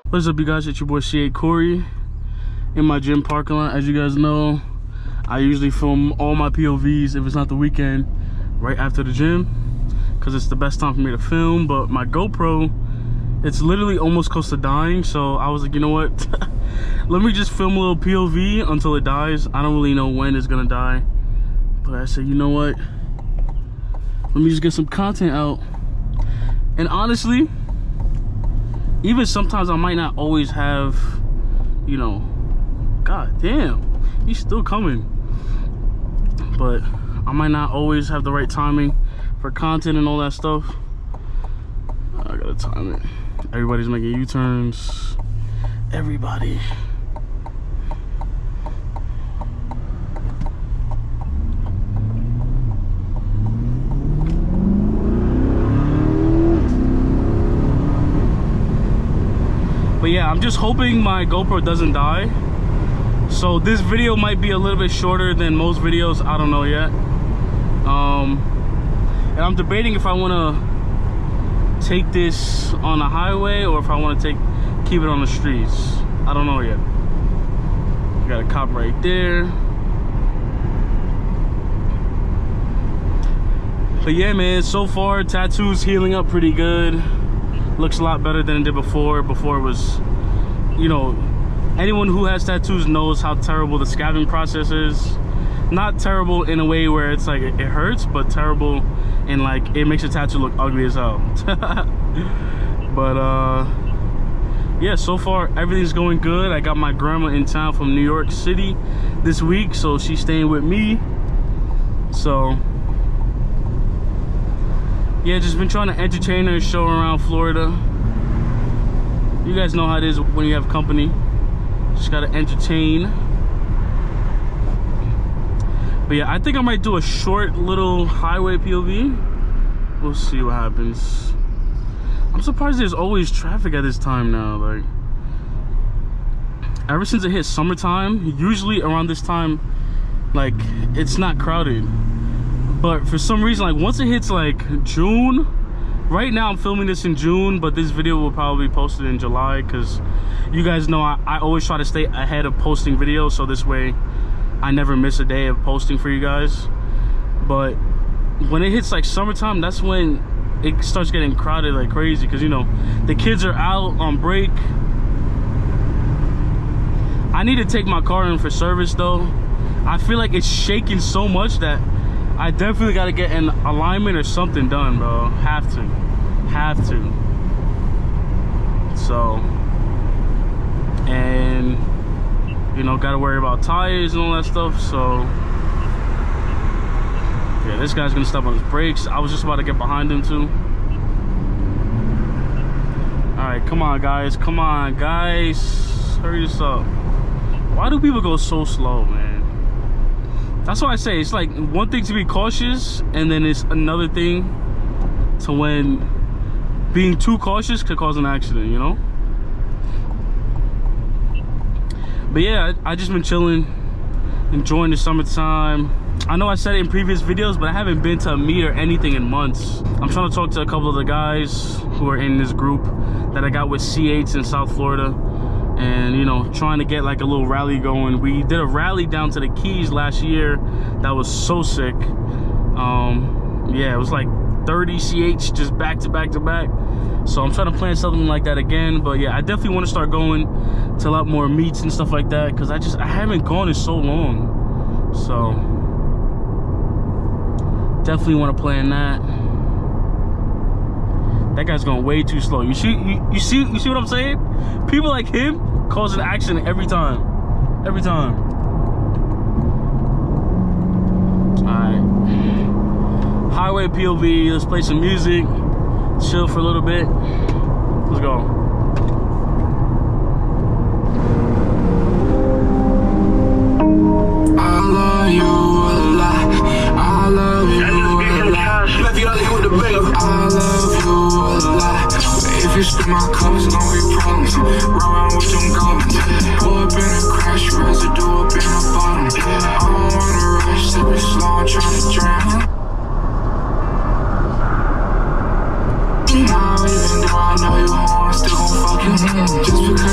What's up, you guys? It's your boy C8 Corey in my gym parking lot. As you guys know, I usually film all my POVs if it's not the weekend right after the gym because it's the best time for me to film. But my GoPro, it's literally almost close to dying, so I was like, you know what? Let me just film a little POV until it dies. I don't really know when it's gonna die, but I said, you know what? Let me just get some content out. And honestly, even sometimes I might not always have, you know, god damn, he's still coming. But I might not always have the right timing for content and all that stuff. I gotta time it. Everybody's making U-turns. Everybody. But yeah, I'm just hoping my GoPro doesn't die. So this video might be a little bit shorter than most videos. I don't know yet. And I'm debating if I want to take this on the highway or if I want to keep it on the streets. I don't know yet. Got a cop right there. But yeah, man, so far tattoo's healing up pretty good. Looks a lot better than it did before. Before it was, you know, anyone who has tattoos knows how terrible the scabbing process is. Not terrible in a way where it's like it hurts, but terrible in like it makes a tattoo look ugly as hell. But yeah, so far everything's going good. I got my grandma in town from New York City this week, so she's staying with me. So yeah, just been trying to entertain her and show her around Florida. You guys know how it is when you have company. Just gotta entertain. But yeah, I think I might do a short little highway POV. We'll see what happens. I'm surprised there's always traffic at this time now. Like, ever since it hit summertime, usually around this time, like, it's not crowded. But for some reason, like once it hits like June, right now I'm filming this in June, but this video will probably be posted in July because you guys know I always try to stay ahead of posting videos, so this way I never miss a day of posting for you guys. But when it hits like summertime, that's when it starts getting crowded like crazy because, you know, the kids are out on break. I need to take my car in for service though. I feel like it's shaking so much that I definitely got to get an alignment or something done, bro. Have to. So, and you know, got to worry about tires and all that stuff. So yeah, this guy's gonna step on his brakes. I was just about to get behind him too. All right, come on guys, hurry this up. Why do people go so slow, man? That's why I say it's like one thing to be cautious, and then it's another thing to when being too cautious could cause an accident, you know? But yeah, I just been chilling, enjoying the summertime. I know I said it in previous videos, but I haven't been to a meet or anything in months. I'm trying to talk to a couple of the guys who are in this group that I got with C8s in South Florida. And, you know, trying to get like a little rally going. We did a rally down to the Keys last year that was so sick. Yeah, it was like 30 CH just back to back to back. So I'm trying to plan something like that again. But yeah, I definitely want to start going to a lot more meets and stuff like that because I haven't gone in so long. So definitely want to plan that. That guy's going way too slow. You see what I'm saying? People like him cause an accident every time. Every time. Alright. Highway POV, let's play some music. Chill for a little bit. Let's go. I love you a lot. I love you a lot. I love you a lot. If you spit my cup, it's gonna be problems. Run around with them goblins. Pull up in a crash, residue up in the bottom. I don't wanna rush, sip it slow, I'm trying to drown. Now even though I know you home, I'm still gon' fuck you. Just because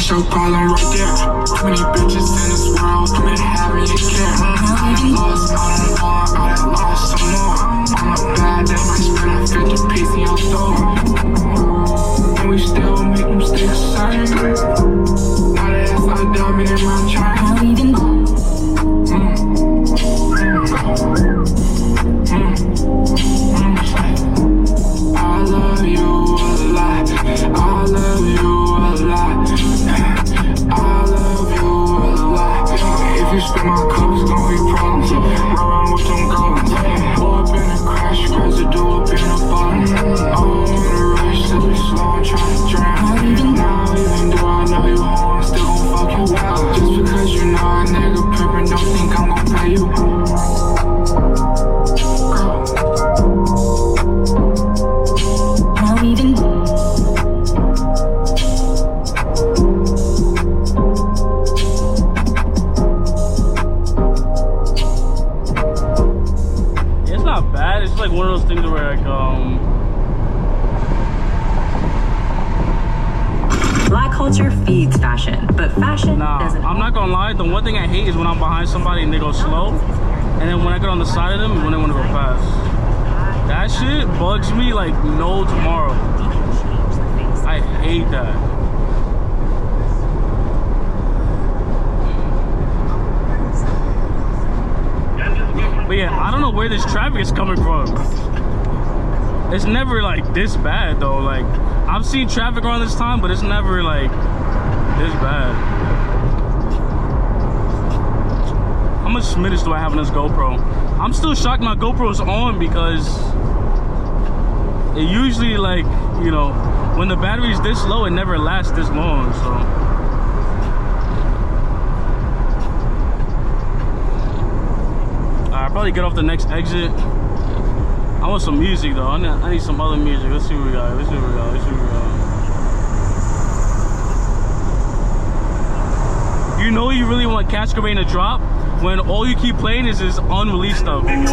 That's your problem right there. Too many bitches in this world, too many having you care. I done lost, I done won, I done lost some more. I'm a bad that might spend a 50 piece in your store. And we still make them stay the same. Now that it's all diamond in my chain. I love you a lot. I love you a lot. I love you a lot. If you spit my cup, it's gonna be problems. Run with them goblins. Pull up in a crash, residue up in a bottom. I'm in a rush, so we slow, I'm trying to drown. Now, even though I know you home, I'm still gon' fuck you out. Just because you know a nigga pimpin', don't think I'm gon' pay you. It's not bad. It's like one of those things where like Black culture feeds fashion, but fashion doesn't. I'm not gonna lie, the one thing I hate is when I'm behind somebody and they go slow, and then when I get on the side of them is when they want to go fast. That shit bugs me like no tomorrow. I hate that. But yeah, I don't know where this traffic is coming from. It's never like this bad though. Like I've seen traffic around this time, but it's never like this bad. How much minutes do I have on this GoPro? I'm still shocked my GoPro's on because it usually, like, you know, when the battery's this low, it never lasts this long, so. I'll probably get off the next exit. I want some music though. I need some other music. Let's see what we got. Let's see what we got. Let's see what we got. You know you really want Cash Cobain to drop when all you keep playing is his unreleased stuff. Baby,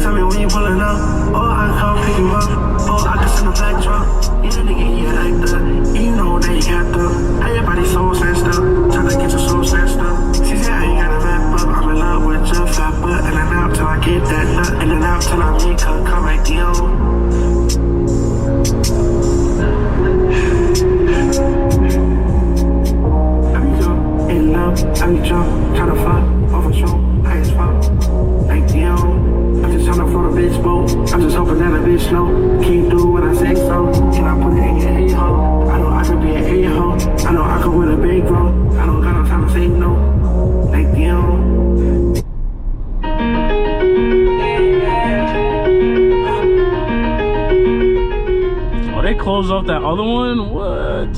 tell me when you pulling up, or I come pick you up, or I can send a black truck. Yeah, nigga, you like that. You know that you got the. How your body so sensed up, tryna get your soul sensed up. She said I ain't gotta wrap up, I'm in love with your fat butt. In and out till I get that nut, in and out till I make her come right deal. I be drunk, tryna fuck, over show, high as fuck, like deal. I'm just tryna float a bitch boat, I'm just hoping that a bitch slow. Can't do what I say so, can I put it in your a-hole? I know I could be an a-hole, I know I could win a big role. I don't got no time to say no, like deal. Oh, they closed off that other one? What?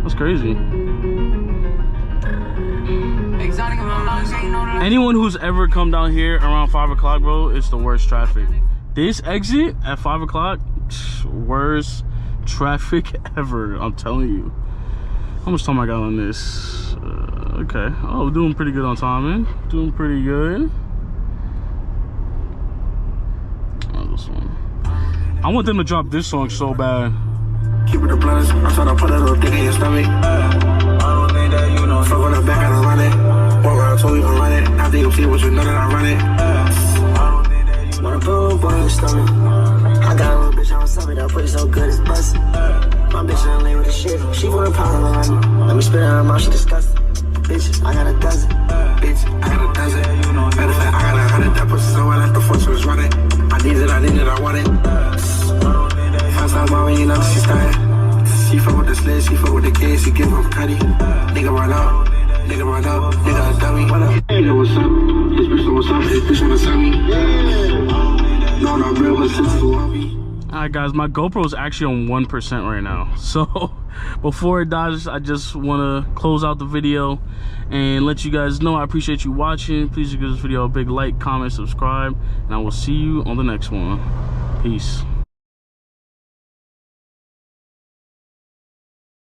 That's crazy. Anyone who's ever come down here around 5 o'clock, bro, it's the worst traffic. This exit at 5 o'clock, worst traffic ever, I'm telling you. How much time I got on this? Okay. Oh, doing pretty good on time, man. Doing pretty good. Oh, this one. I want them to drop this song so bad. Keep it the blunts, I'm tryna put a little dick in your stomach. I don't think that you know, fuck on the back, I don't run it. Walk around so we can run it. After you see what you know that I run it. Wanna put a boy in your stomach. I got a little bitch on my stomach, that pretty so good, it's bustin'. My bitch in lane with the shit, she want a pound of money. Let me spit in her mouth, she disgusting. Bitch, I got a dozen. Bitch, I got a dozen. Matter of fact, I got 100, that pussy so wet, like the force was running. I need it, I want it. First time mama, you know she started. She fuck with the sled, she fuck with the kids, she give them cutty. Nigga run out, nigga run out, nigga a dummy. What up? You know what's up? This bitch know what's up, this bitch wanna sell me. No, not real, but since you want me. Alright guys, my GoPro is actually on 1% right now. So before it dies, I just want to close out the video and let you guys know I appreciate you watching. Please give this video a big like, comment, subscribe, and I will see you on the next one. Peace.